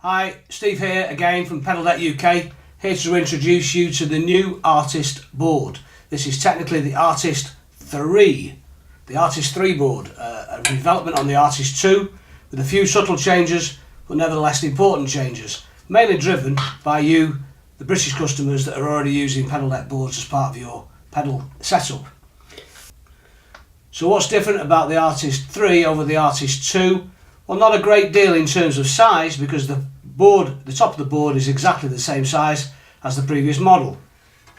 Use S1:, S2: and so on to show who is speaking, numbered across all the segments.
S1: Hi, Steve here again from Pedaldeck UK, here to introduce you to the new Artist board. This is technically the Artist 3, the Artist 3 board, a development on the Artist 2 with a few subtle changes but nevertheless important changes, mainly driven by you, the British customers that are already using Pedaldeck boards as part of your pedal setup. So what's different about the Artist 3 over the Artist 2? Well, not a great deal in terms of size, because the top of the board is exactly the same size as the previous model.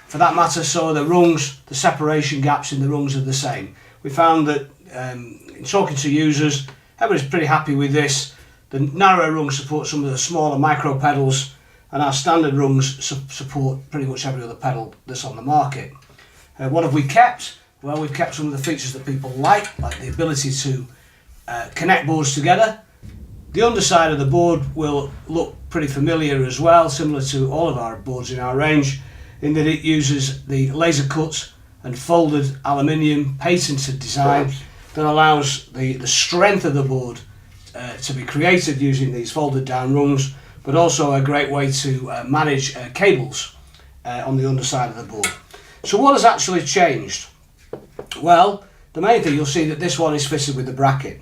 S1: For that matter, so are the rungs, the separation gaps in the rungs are the same. We found that in talking to users, everybody's pretty happy with this. The narrow rungs support some of the smaller micro pedals, and our standard rungs support pretty much every other pedal that's on the market. What have we kept? Well, we've kept some of the features that people like the ability to connect boards together. The underside of the board will look pretty familiar as well, similar to all of our boards in our range, in that it uses the laser cut and folded aluminium patented design that allows the strength of the board to be created using these folded down rungs, but also a great way to manage cables on the underside of the board. So what has actually changed? Well, the main thing, you'll see that this one is fitted with the bracket.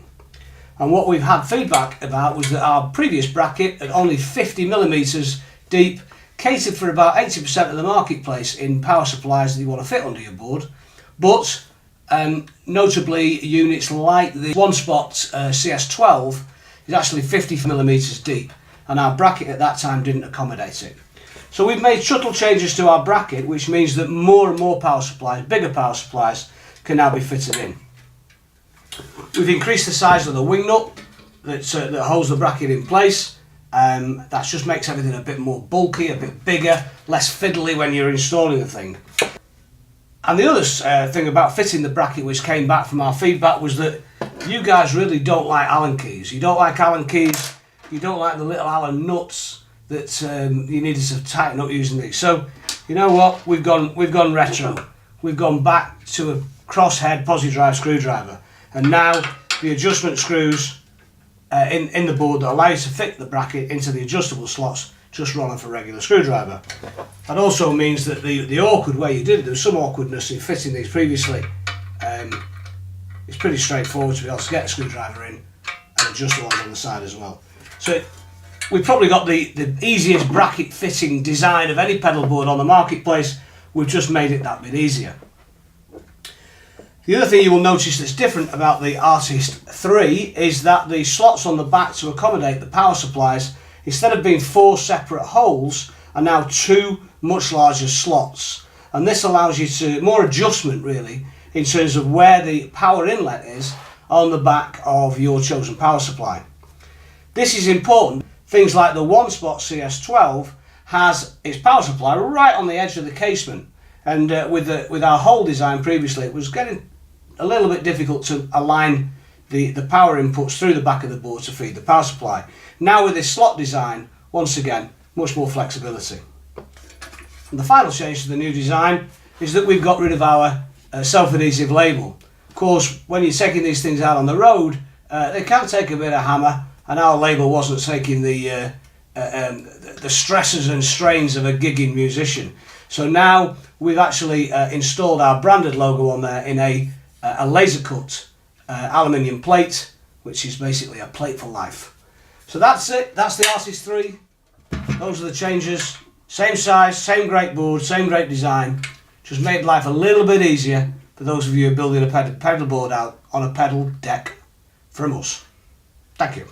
S1: And what we've had feedback about was that our previous bracket, at only 50mm deep, catered for about 80% of the marketplace in power supplies that you want to fit under your board. But notably, units like the One Spot CS12 is actually 50mm deep, and our bracket at that time didn't accommodate it. So we've made subtle changes to our bracket, which means that more and more power supplies, bigger power supplies, can now be fitted in. We've increased the size of the wing nut that holds the bracket in place. That just makes everything a bit more bulky, a bit bigger, less fiddly when you're installing the thing. And the other thing about fitting the bracket, which came back from our feedback, was that you guys really don't like Allen keys. You don't like Allen keys, you don't like the little Allen nuts that you needed to tighten up using these. So, you know what, we've gone retro. We've gone back to a crosshead posi drive screwdriver. And now the adjustment screws in the board that allow you to fit the bracket into the adjustable slots just run off a regular screwdriver. That also means that the awkward way you did it, there was some awkwardness in fitting these previously. It's pretty straightforward to be able to get a screwdriver in and adjust the ones on the side as well. So we've probably got the easiest bracket fitting design of any pedal board on the marketplace. We've just made it that bit easier. The other thing you will notice that's different about the Artist 3 is that the slots on the back to accommodate the power supplies, instead of being 4 separate holes, are now 2 much larger slots. And this allows you to more adjustment really in terms of where the power inlet is on the back of your chosen power supply. This is important. Things like the One Spot CS12 has its power supply right on the edge of the casement, and with our hole design previously, it was getting a little bit difficult to align the power inputs through the back of the board to feed the power supply. Now with this slot design, once again, much more flexibility. And the final change to the new design is that we've got rid of our self-adhesive label. Of course, when you're taking these things out on the road, they can take a bit of hammer, and our label wasn't taking the stresses and strains of a gigging musician. So now we've actually installed our branded logo on there in a laser cut aluminium plate, which is basically a plate for life. So that's it, that's the Artist 3. Those are the changes. Same size, same great board, same great design. Just made life a little bit easier for those of you who are building a pedal board out on a pedal deck from us. Thank you.